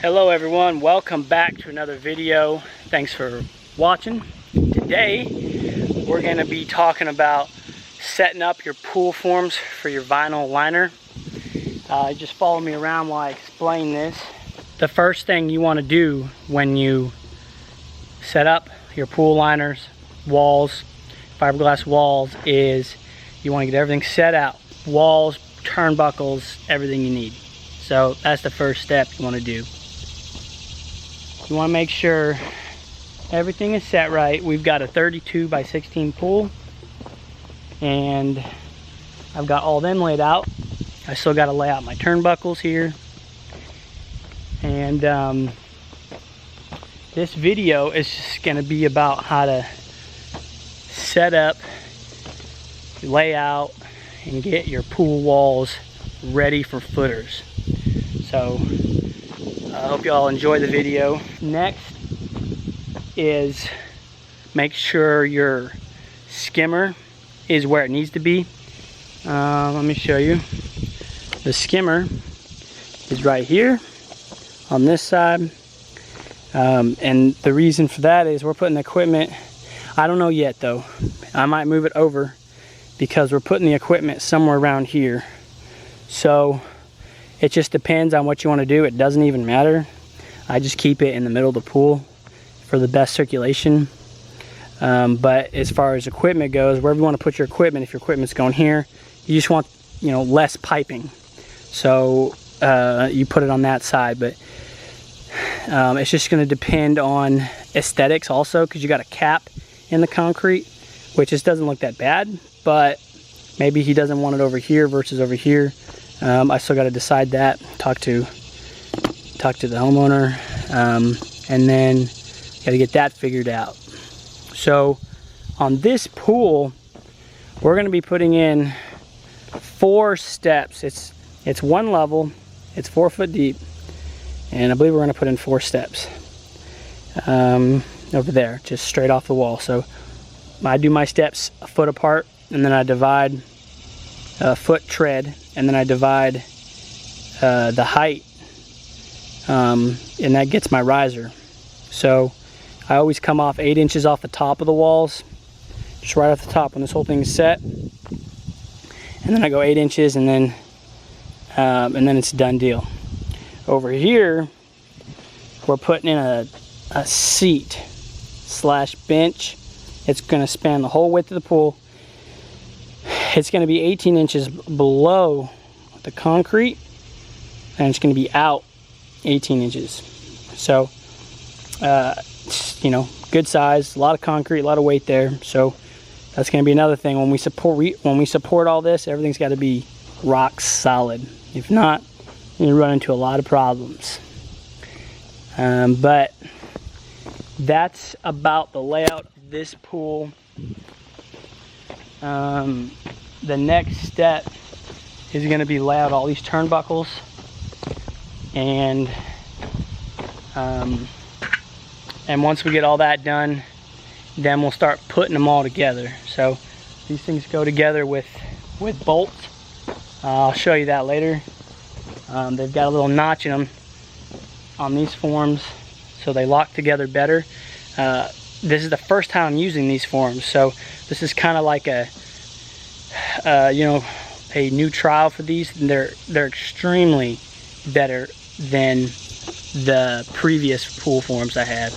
Hello everyone, welcome back to another video. Thanks for watching. Today we're going to be talking about setting up your pool forms for your vinyl liner. Just follow me around while I explain this. The first thing you want to do when you set up your pool liners, walls, fiberglass walls, is you want to get everything set out. Walls, turnbuckles, everything you need. So that's the first step you want to do. You want to make sure everything is set right. We've got a 32 by 16 pool, and I've got all them laid out. I still got to lay out my turnbuckles here. And this video is just going to be about how to set up, lay out, and get your pool walls ready for footers. So I hope you all enjoy the video. Next is make sure your skimmer is where it needs to be. Let me show you. The skimmer is right here on this side. And the reason for that is we're putting equipment, I don't know yet though. I might move it over because we're putting the equipment somewhere around here. So it just depends on what you want to do. It doesn't even matter. I just keep it in the middle of the pool for the best circulation. But as far as equipment goes, wherever you want to put your equipment, if your equipment's going here, you just want, you know, less piping. So you put it on that side. But it's just going to depend on aesthetics also, because you got a cap in the concrete, which just doesn't look that bad. But maybe he doesn't want it over here versus over here. I still got to decide that. Talk to the homeowner, and then got to get that figured out. So on this pool, we're going to be putting in 4 steps. It's one level. It's 4 foot deep, and I believe we're going to put in 4 steps over there, just straight off the wall. So I do my steps a foot apart, and then I divide a foot tread, and then I divide the height, and that gets my riser. So I always come off 8 inches off the top of the walls, just right off the top when this whole thing is set, and then I go 8 inches, and then it's a done deal. Over here we're putting in a seat slash bench. It's going to span the whole width of the pool. It's going to be 18 inches below the concrete, and it's going to be out 18 inches. So, you know, good size, a lot of concrete, a lot of weight there. So that's going to be another thing. When we support all this, everything's got to be rock solid. If not, you run into a lot of problems. But that's about the layout of this pool. The next step is going to be lay out all these turnbuckles, and once we get all that done, then we'll start putting them all together. So these things go together with bolts. I'll show you that later. They've got a little notch in them on these forms, so they lock together better. This is the first time I'm using these forms, so this is kind of like a a new trial for these. They're extremely better than the previous pool forms I had.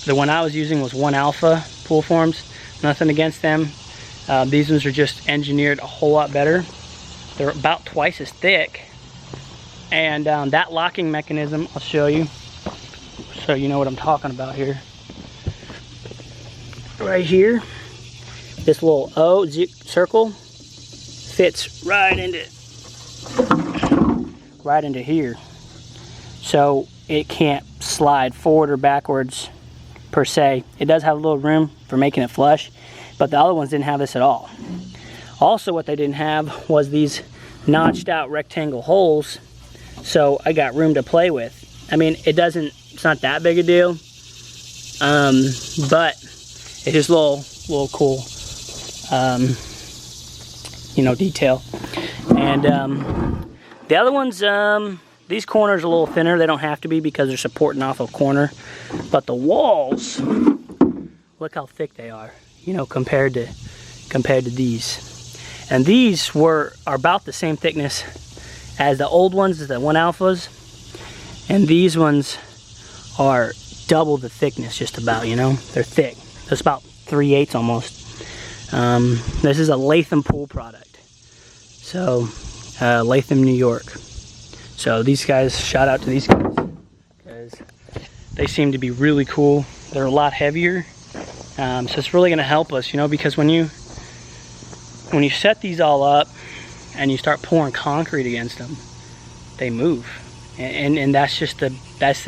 The one I was using was 1 alpha pool forms. Nothing against them. These ones are just engineered a whole lot better. They're about twice as thick, and that locking mechanism, I'll show you so you know what I'm talking about here. Right here, this little O circle fits right into here, so it can't slide forward or backwards per se. It does have a little room for making it flush, but the other ones didn't have this at all. Also, what they didn't have was these notched out rectangle holes, so I got room to play with. I mean, it's not that big a deal, but it's just a little cool, detail. And the other ones, these corners are a little thinner. They don't have to be because they're supporting off a corner. But the walls, look how thick they are, you know, compared to these. And these are about the same thickness as the old ones, the 1 alphas. And these ones are double the thickness, just about, you know. They're thick. It's about 3/8 almost. This is a Latham pool product. So, Latham, New York. So these guys, shout out to these guys, because they seem to be really cool. They're a lot heavier. So it's really gonna help us, you know, because when you set these all up and you start pouring concrete against them, they move. And that's just the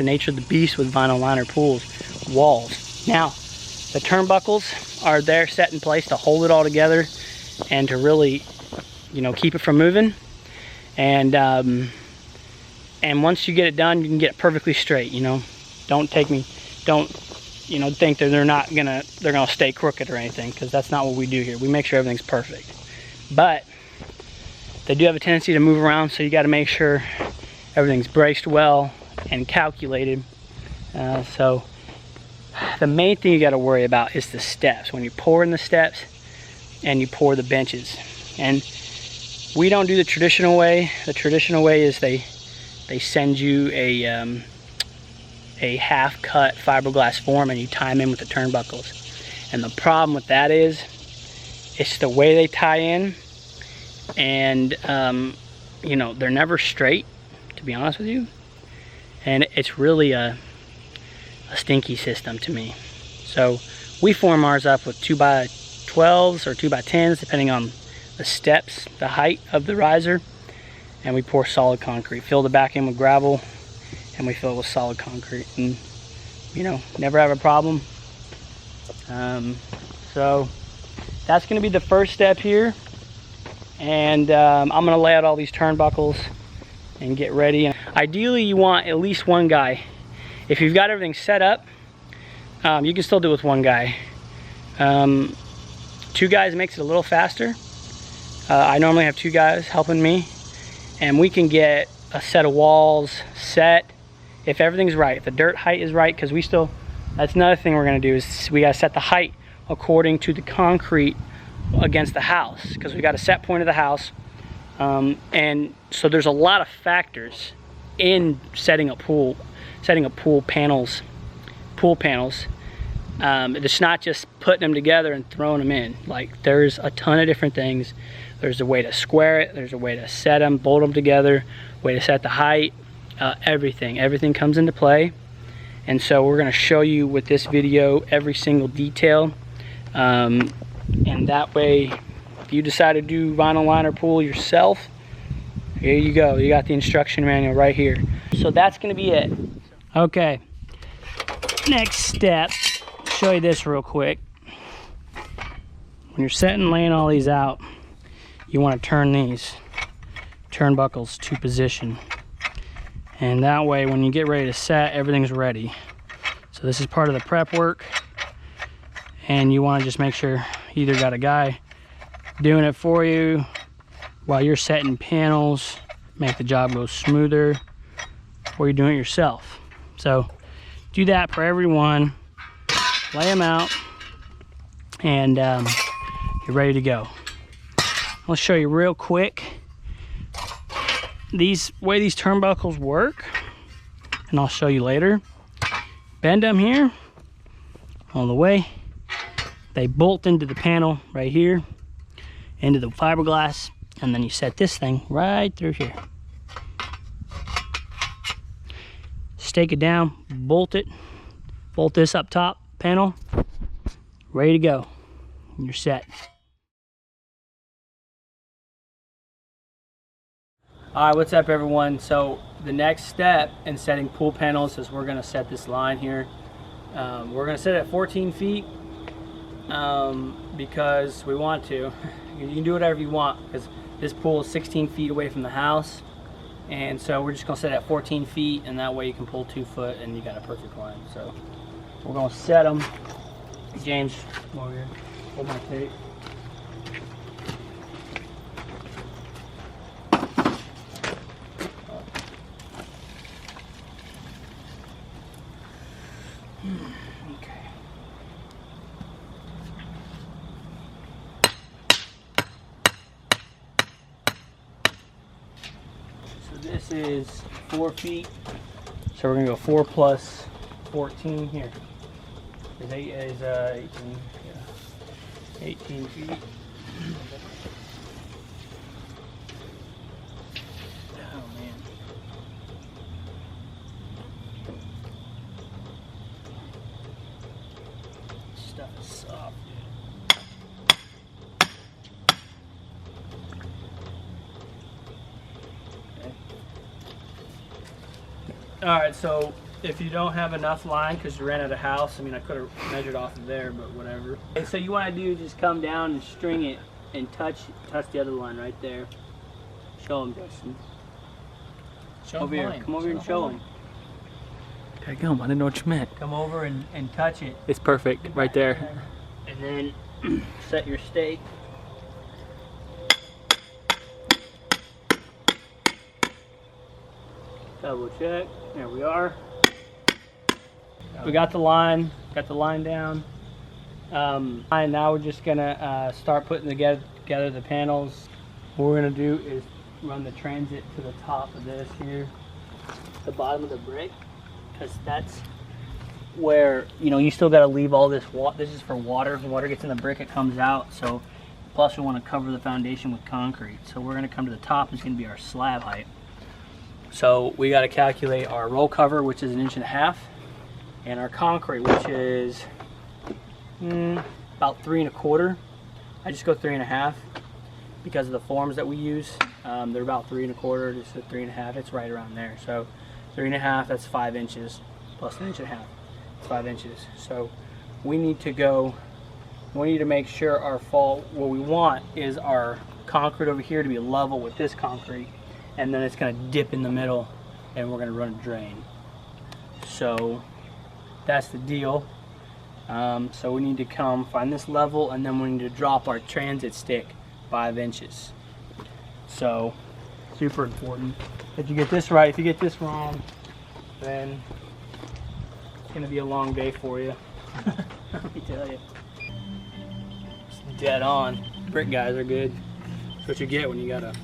nature of the beast with vinyl liner pools, walls. Now, the turnbuckles are there set in place to hold it all together and to really, you know, keep it from moving. And once you get it done, you can get it perfectly straight, you know. Don't you know, think that they're gonna stay crooked or anything, because that's not what we do here. We make sure everything's perfect. But they do have a tendency to move around, so you got to make sure everything's braced well and calculated. So the main thing you got to worry about is the steps. When you pour in the steps and you pour the benches. And we don't do the traditional way. The traditional way is they send you a half-cut fiberglass form and you tie them in with the turnbuckles. And the problem with that is, it's the way they tie in, and you know, they're never straight, to be honest with you. And it's really a stinky system to me. So we form ours up with 2x12s or 2x10s, depending on the steps, the height of the riser. And we pour solid concrete, fill the back end with gravel, and we fill it with solid concrete, and you know, never have a problem. So that's going to be the first step here, and I'm going to lay out all these turnbuckles and get ready. And ideally, you want at least one guy. If you've got everything set up, you can still do it with one guy. 2 guys makes it a little faster. I normally have 2 guys helping me, and we can get a set of walls set if everything's right, if the dirt height is right, because that's another thing we're going to do, is we got to set the height according to the concrete against the house, because we got a set point of the house. And so there's a lot of factors in setting up pool panels. It's not just putting them together and throwing them in. Like, there's a ton of different things. There's a way to square it, there's a way to set them, bolt them together, way to set the height, everything comes into play. And so we're going to show you with this video every single detail, and that way, if you decide to do vinyl liner pool yourself, here you go, you got the instruction manual right here. So that's going to be it. Okay, next step, show you this real quick. When you're setting, laying all these out, you want to turn these turnbuckles to position, and that way when you get ready to set, everything's ready. So this is part of the prep work, and you want to just make sure you either got a guy doing it for you while you're setting panels, make the job go smoother, or you're doing it yourself. So do that for everyone, lay them out, and you're ready to go. I'll show you real quick way these turnbuckles work, and I'll show you later. Bend them here all the way. They bolt into the panel right here, into the fiberglass, and then you set this thing right through here. Stake it down, bolt it, bolt this up top panel, ready to go, and you're set. Alright, what's up everyone? So the next step in setting pool panels is we're going to set this line here. We're going to set it at 14 feet because we want to. You can do whatever you want, because this pool is 16 feet away from the house, and so we're just going to set it at 14 feet, and that way you can pull 2 foot and you got a perfect line. So we're going to set them. James, come over here, hold my tape. This is 4 feet. So we're gonna go 4 plus 14 here. Is 18, yeah. 18 feet. Oh man. This stuff is soft. Okay. Alright, so if you don't have enough line because you ran out of house, I mean I could have measured off of there, but whatever. Okay, so you want to do is just come down and string it and touch the other line right there. Show him, Justin. Show over here. Come over here and show him. Daggum, I didn't know what you meant. Come over and touch it. It's perfect right there. And then set your stake. Double check. There we are. We got the line down. And now we're just gonna start putting together the panels. What we're gonna do is run the transit to the top of this here, the bottom of the brick, because that's where, you know, you still got to leave all this water. This is for water. When water gets in the brick, it comes out. So plus we want to cover the foundation with concrete. So we're going to come to the top. It's going to be our slab height. So we got to calculate our roll cover, which is 1.5 inches, and our concrete, which is about 3 1/4. I just go 3 1/2 because of the forms that we use. They're about 3 1/4, just a 3 1/2. It's right around there. So 3 1/2, that's 5 inches plus 1.5 inches. It's 5 inches. So we need to make sure our what we want is our concrete over here to be level with this concrete, and then it's going to dip in the middle, and we're going to run a drain. So that's the deal. So we need to come find this level, and then we need to drop our transit stick 5 inches. So super important that you get this right. If you get this wrong, then it's gonna be a long day for you. Let me tell you. It's dead on. Brick guys are good. That's what you get when you got a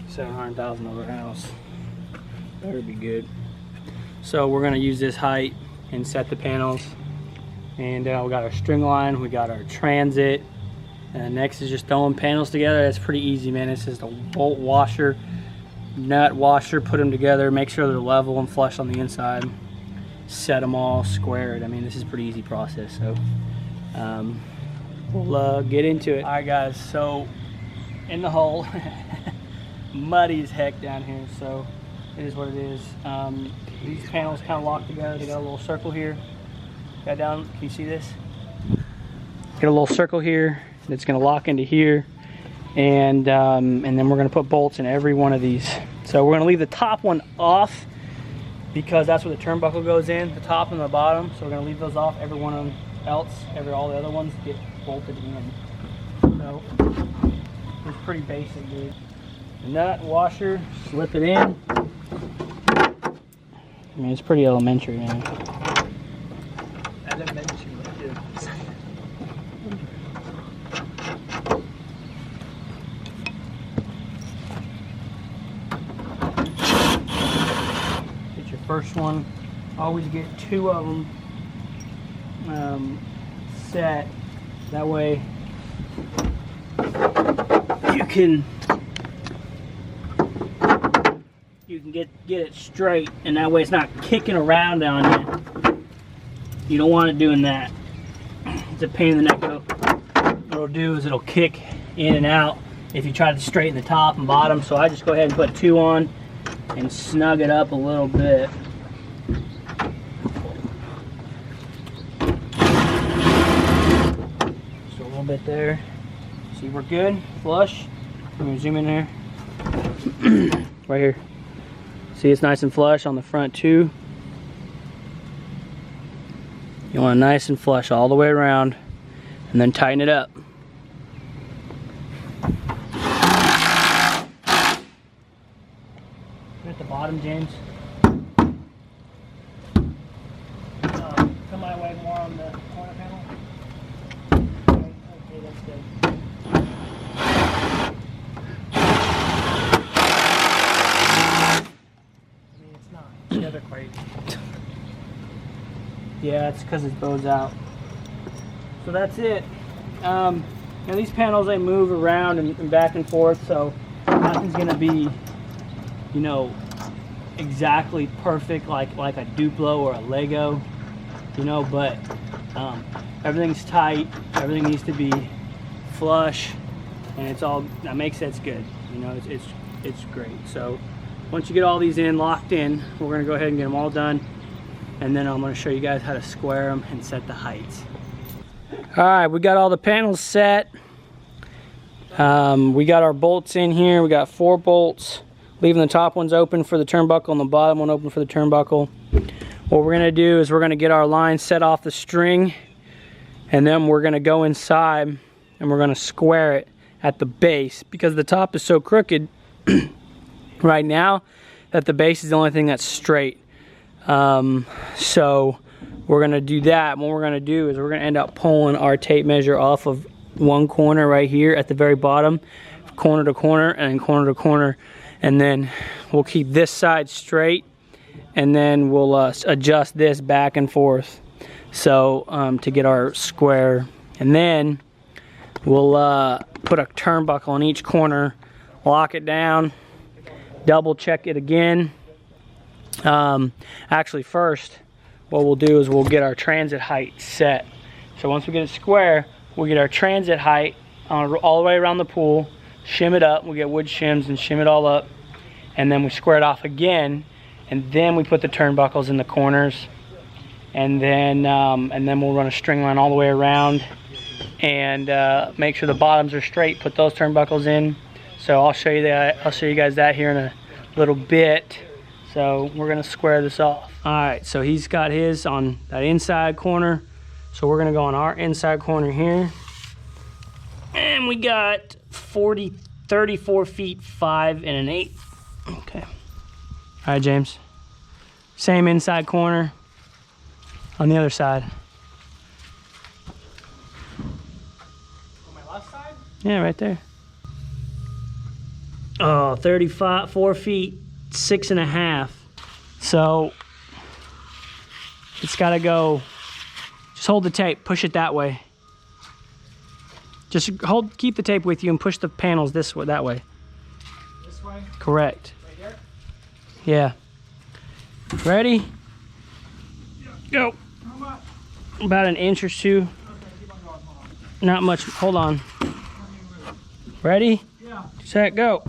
$700,000 house. Better be good. So we're gonna use this height and set the panels. And we got our string line, we got our transit. And next is just throwing panels together. That's pretty easy, man. It's just a bolt washer, nut washer, put them together, make sure they're level and flush on the inside. Set them all, square it. I mean, this is a pretty easy process. So we'll get into it. All right, guys, so in the hole, muddy as heck down here, so it is what it is. These panels kind of lock together. They got a little circle here. Got down, can you see this? Got a little circle here. It's going to lock into here, and then we're going to put bolts in every one of these. So we're going to leave the top one off because that's where the turnbuckle goes in, the top and the bottom. So we're going to leave those off. Every one of them else, all the other ones get bolted in. So it's pretty basic, dude. The nut, washer, slip it in. I mean, it's pretty elementary, man. Elementary. First one, always get 2 of them set. That way you can get it straight, and that way it's not kicking around on you. You don't want it doing that. It's a pain in the neck. What it'll do is it'll kick in and out if you try to straighten the top and bottom. So I just go ahead and put 2 on and snug it up a little bit. Just a little bit there. See, we're good, flush. I'm gonna zoom in there. Right here. See, it's nice and flush on the front too. You want it nice and flush all the way around, and then tighten it up. At the bottom, James. Come my way more on the corner panel. Okay, that's good. Yeah, they're quite. Yeah, it's because it bows out. So that's it. Now these panels, they move around and back and forth, so nothing's gonna be, you know, exactly perfect like a Duplo or a Lego, you know, but everything's tight, everything needs to be flush, and it's all, that makes it good, you know, it's great. So once you get all these in, locked in, we're gonna go ahead and get them all done, and then I'm gonna show you guys how to square them and set the heights. All right, we got all the panels set. We got our bolts in here. We got 4 bolts, leaving the top ones open for the turnbuckle and the bottom one open for the turnbuckle. What we're gonna do is we're gonna get our line set off the string, and then we're gonna go inside and we're gonna square it at the base, because the top is so crooked right now that the base is the only thing that's straight. So we're gonna do that. What we're gonna do is we're gonna end up pulling our tape measure off of one corner right here at the very bottom, corner to corner and corner to corner, and then we'll keep this side straight, and then we'll adjust this back and forth, so to get our square, and then we'll put a turnbuckle on each corner, lock it down, double check it again. Actually, first what we'll do is we'll get our transit height set. So once we get it square, we'll get our transit height all the way around the pool, shim it up. We'll get wood shims and shim it all up, and then we square it off again, and then we put the turnbuckles in the corners, and then we'll run a string line all the way around, and make sure the bottoms are straight. Put those turnbuckles in. So I'll show you that. I'll show you guys that here in a little bit. So we're gonna square this off. All right, so he's got his on that inside corner. So we're gonna go on our inside corner here. And we got 34 feet 5 1/8. Okay. All right, James. Same inside corner on the other side. On my left side? Yeah, right there. Oh, 4 feet 6 1/2. So it's got to go. Just hold the tape, push it that way. Just keep the tape with you and push the panels this way, that way. This way? Correct. Right here? Yeah. Ready? Yeah. Go. How much? About an inch or two. Okay, keep on going. Hold on. Not much. Hold on. Ready? Yeah. Set, go. Okay,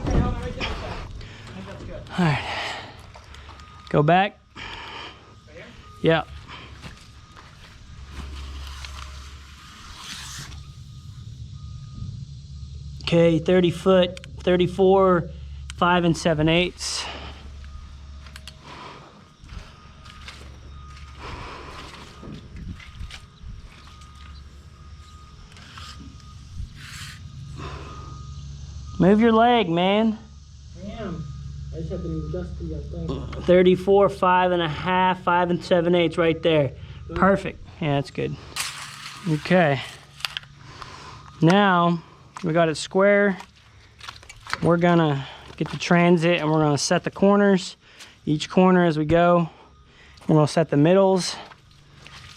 hold on right there. I think that's good. All right. Go back. Right here? Yeah. Okay, 30 foot, 34, 5 7/8. Move your leg, man. Damn. I just have to adjust the thing. 34, 5 1/2, 5 7/8 right there. Perfect. Yeah, that's good. Okay. Now we got it square. We're gonna get the transit and we're gonna set the corners. Each corner as we go. We're gonna set the middles,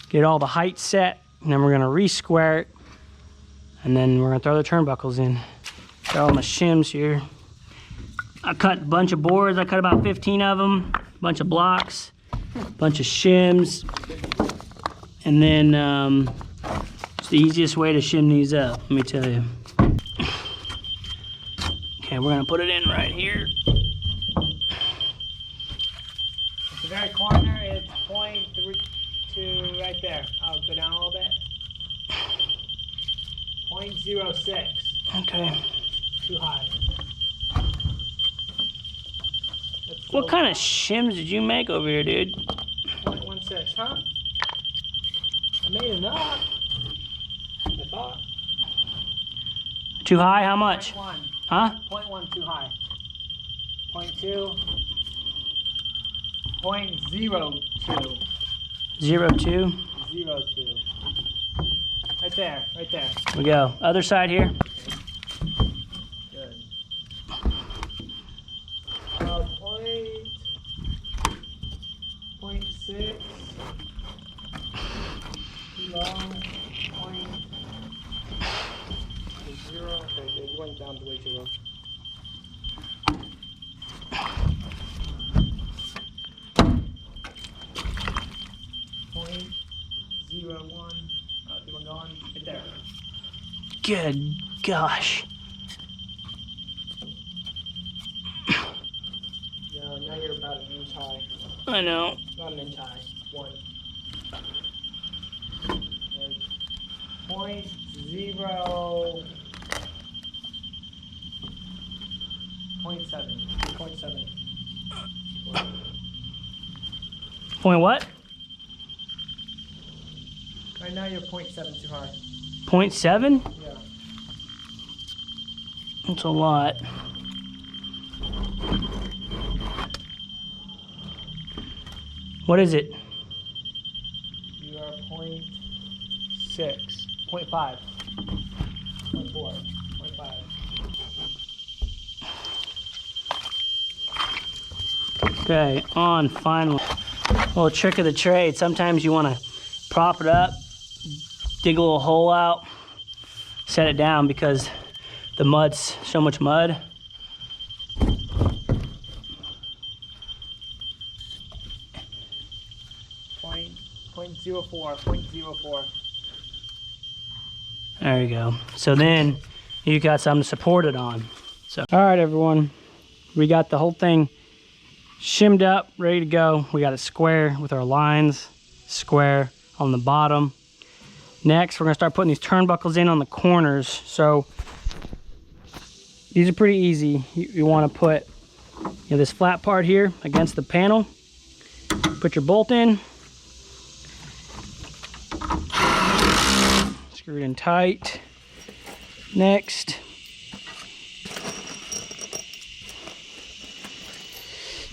get all the height set, and then we're gonna re-square it. And then we're gonna throw the turnbuckles in. Got all my shims here. I cut a bunch of boards. I cut about 15 of them. A bunch of blocks, a bunch of shims. And then it's the easiest way to shim these up, let me tell you. Okay, we're gonna put it in right here. At the very corner, it's 0.32 right there. I'll go down a little bit. 0.06. Okay. Too high. What kind of shims did you make over here, dude? 0.16, huh? I made enough. I thought. Too high? How much? 0.1. Huh? 0.1 too high. 0.2. 0.02. 0.2. 0.02. Right there, right there. We go. Other side here. Good. 0. Okay, you went down way too low. Point 0.01. You want gone? Right there. Good gosh. No, now you're about an inch high. I know. Not an inch high. 1. And 0.0. 0.7. Point what? Right now you're 0.7 too high. 0.7? Yeah. That's a lot. What is it? You are 0.6. 0.5. 0.4. 0.5. Okay, on finally. Little trick of the trade. Sometimes you want to prop it up, dig a little hole out, set it down because the mud's so much mud. Point 0.04. There you go. So then you got something to support it on. So, all right, everyone, we got the whole thing shimmed up, ready to go. We got it square with our lines, square on the bottom. Next, we're gonna start putting these turnbuckles in on the corners. So these are pretty easy. You wanna put this flat part here against the panel. Put your bolt in. Screw it in tight. Next,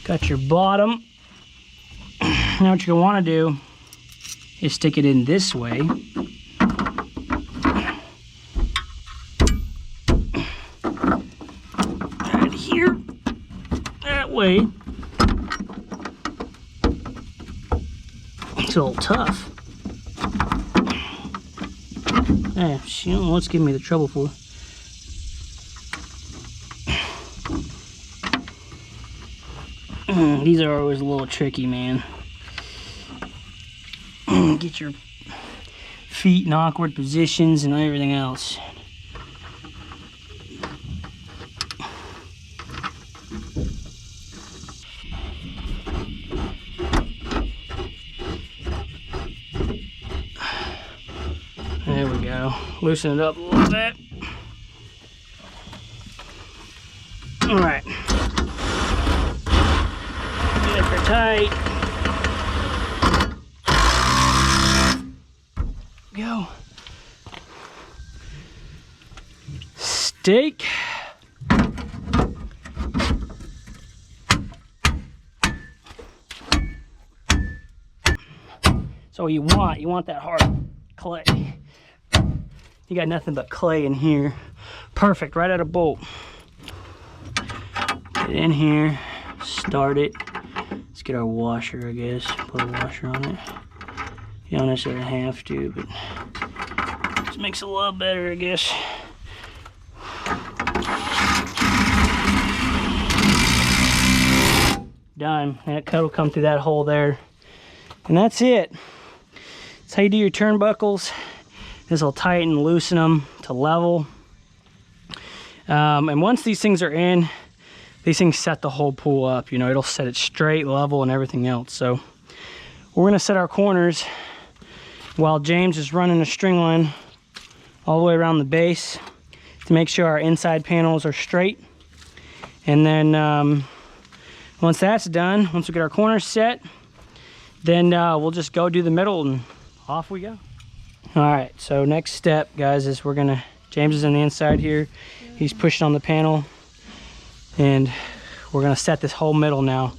got your bottom. Now what you're gonna wanna do is stick it in this way. Right here, that way. It's a little tough. Hey, she don't know what's giving me the trouble for. These are always a little tricky, man. Get your feet in awkward positions and everything else. There we go. Loosen it up a little bit. All right. Get it for tight. Go. Stake. So you want that hard clay. You got nothing but clay in here. Perfect, right out of bolt. Get it in here, start it. Let's get our washer, I guess. Put a washer on it. You don't necessarily have to, but just makes it a lot better, I guess. Done. That cut will come through that hole there. And that's it. That's how you do your turnbuckles. This will tighten and loosen them to level. And once these things are in, these things set the whole pool up. You know, it'll set it straight, level, and everything else. So we're gonna set our corners while James is running a string line all the way around the base to make sure our inside panels are straight. And then once that's done, once we get our corners set, then we'll just go do the middle and off we go. All right, so next step, guys, is James is on the inside here. He's pushing on the panel, and we're gonna set this whole middle now.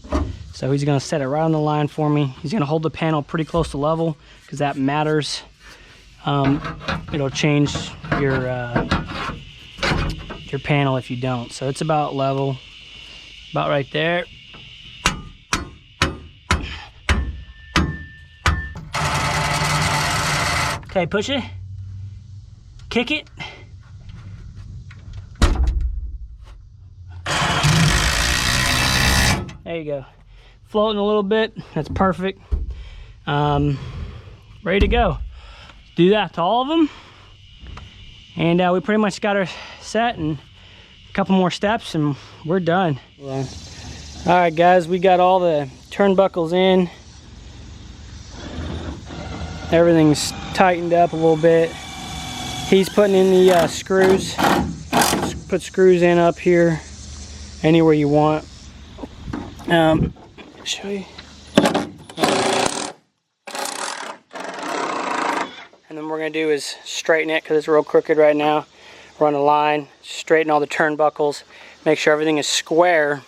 So he's gonna set it right on the line for me. He's gonna hold the panel pretty close to level because that matters. It'll change your panel if you don't. So it's about level, about right there. Okay, push it. Kick it. There you go. Floating a little bit. That's perfect. Ready to go. Do that to all of them. And we pretty much got her set, and a couple more steps and we're done. All right, guys, we got all the turnbuckles in. Everything's tightened up a little bit. He's putting in the screws. Put screws in up here, anywhere you want. Show you. And then what we're gonna do is straighten it because it's real crooked right now. Run a line, straighten all the turnbuckles, make sure everything is square,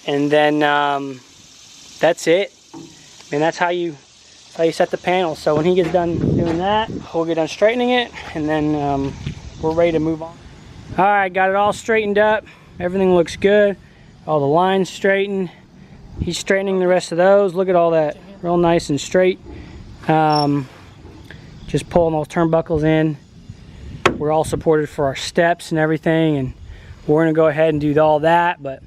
and then that's it. And that's how you set the panel. So when he gets done doing that, we'll get done straightening it, and then we're ready to move on. All right, got it all straightened up. Everything looks good. All the lines straightened. He's straightening the rest of those. Look at all that, real nice and straight. Just pulling those turnbuckles in. We're all supported for our steps and everything, and we're gonna go ahead and do all that. But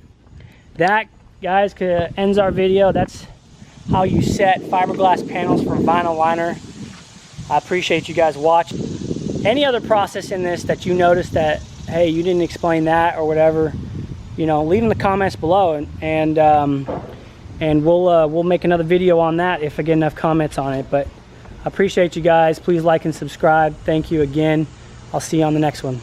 that, guys, ends our video. That's how you set fiberglass panels for vinyl liner. I appreciate you guys watching. Any other process in this that you noticed that, hey, you didn't explain that or whatever, you know, leave in the comments below, and we'll make another video on that if I get enough comments on it. But I appreciate you guys. Please like and subscribe. Thank you again. I'll see you on the next one.